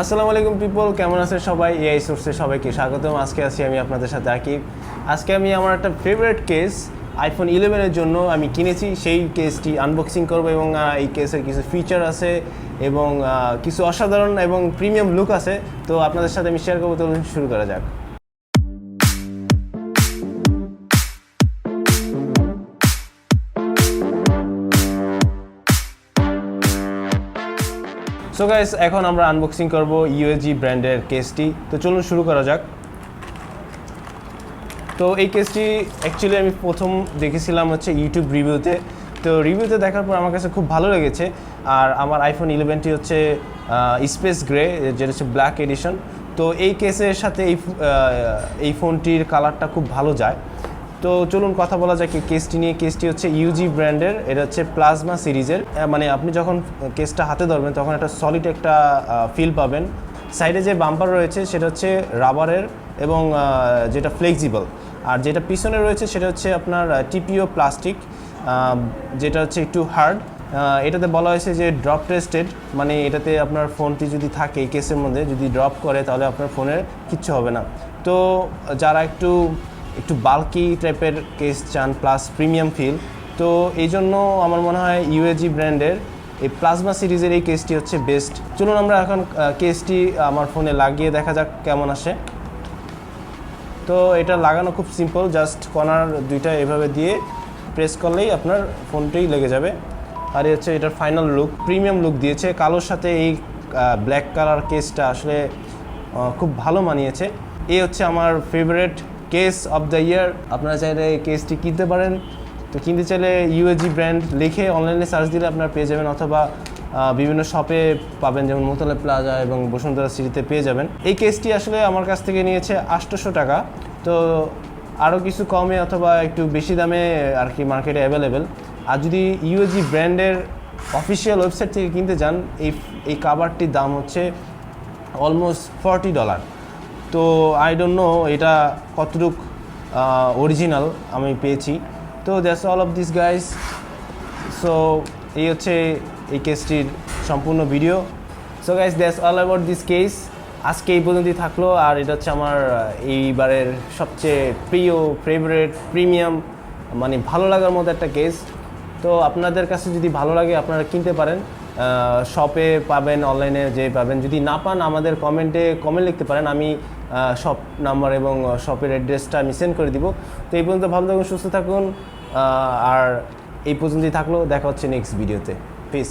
আসসালামু আলাইকুম পিপল, কেমন আছেন সবাই? এআই সোর্সে সবাইকে স্বাগতম। আজকে আছি আমি আপনাদের সাথে আকিব। আজকে আমি আমার একটা ফেভারিট কেস আইফোন 11-এর জন্য আমি কিনেছি, সেই কেসটি আনবক্সিং করব এবং এই কেসের কিছু ফিচার আছে এবং কিছু অসাধারণ এবং প্রিমিয়াম লুক আছে, তো আপনাদের সাথে আমি শেয়ার করবো। তো শুরু করা যাক। সো গাইস, এখন আমরা আনবক্সিং করব ইউএজি ব্র্যান্ডের কেসটি। তো চলুন শুরু করা যাক। তো এই কেসটি অ্যাকচুয়ালি আমি প্রথম দেখেছিলাম হচ্ছে ইউটিউব রিভিউতে। তো রিভিউতে দেখার পর আমার কাছে খুব ভালো লেগেছে। আর আমার আইফোন 11টি হচ্ছে স্পেস গ্রে, যেটা হচ্ছে ব্ল্যাক এডিশন। তো এই কেসের সাথে এই ফোনটির কালারটা খুব ভালো যায়। তো চলুন কথা বলা যাক এই কেসটি নিয়ে। কেসটি হচ্ছে ইউজি ব্র্যান্ডের, এটা হচ্ছে প্লাজমা সিরিজের। মানে আপনি যখন কেসটা হাতে ধরবেন তখন একটা সলিড একটা ফিল পাবেন। সাইডে যে বাম্পার রয়েছে সেটা হচ্ছে রাবারের এবং যেটা ফ্লেক্সিবল, আর যেটা পিছনে রয়েছে সেটা হচ্ছে আপনার টিপিও প্লাস্টিক, যেটা হচ্ছে একটু হার্ড। এটাতে বলা হয়েছে যে ড্রপ টেস্টেড, মানে এটাতে আপনার ফোনটি যদি থাকে এই কেসের মধ্যে, যদি ড্রপ করে তাহলে আপনার ফোনের কিচ্ছু হবে না। তো যারা একটু বাল্কি টাইপের কেস চান প্লাস প্রিমিয়াম ফিল, তো এই জন্য আমার মনে হয় ইউএজি ব্র্যান্ডের এই প্লাজমা সিরিজের এই কেসটি হচ্ছে বেস্ট। চলুন আমরা এখন কেসটি আমার ফোনে লাগিয়ে দেখা যাক কেমন আসে। তো এটা লাগানো খুব সিম্পল, জাস্ট কর্নার দুইটা এভাবে দিয়ে প্রেস করলেই আপনার ফোনটাই লেগে যাবে। আর এই হচ্ছে এটার ফাইনাল লুক, প্রিমিয়াম লুক দিয়েছে। কালোর সাথে এই ব্ল্যাক কালার কেসটা আসলে খুব ভালো মানিয়েছে। এই হচ্ছে আমার favourite case of the year. আপনারা চাইলে এই কেসটি কিনতে পারেন। তো কিনতে চাইলে ইউএজি ব্র্যান্ড লিখে অনলাইনে সার্চ দিলে আপনারা পেয়ে যাবেন, অথবা বিভিন্ন শপে পাবেন, যেমন মোতালে প্লাজা এবং বসুন্ধরা সিটিতে পেয়ে যাবেন। এই কেসটি আসলে আমার কাছ থেকে নিয়েছে 800 টাকা। তো আরও কিছু কমে অথবা একটু বেশি দামে আর কি মার্কেটে অ্যাভেলেবেল। আর যদি ইউএজি ব্র্যান্ডের অফিসিয়াল ওয়েবসাইট থেকে কিনতে যান, এই কাভারটির দাম হচ্ছে অলমোস্ট $40। তো আই ডোন্ট নো এটা কতটুক অরিজিনাল আমি পেয়েছি। তো that's all of this guys. So এই হচ্ছে এই কেসটির সম্পূর্ণ video. So guys, that's all about this case. আজকে এই পর্যন্তই থাকলো। আর এটা হচ্ছে আমার এইবারের সবচেয়ে প্রিয়, ফেভারিট, প্রিমিয়াম, মানে ভালো লাগার মতো একটা কেস। তো আপনাদের কাছে যদি ভালো লাগে আপনারা কিনতে পারেন, শপে পাবেন, অনলাইনে যে পাবেন। যদি না পান আমাদের কমেন্ট লিখতে পারেন, আমি শপ নাম্বার এবং শপের অ্যাড্রেসটা আমি সেন্ড করে দিব। তো এই পর্যন্ত ভালো থাকুন, সুস্থ থাকুন। আর এই পর্যন্তই থাকলো, দেখা হচ্ছে নেক্সট ভিডিওতে। পিস।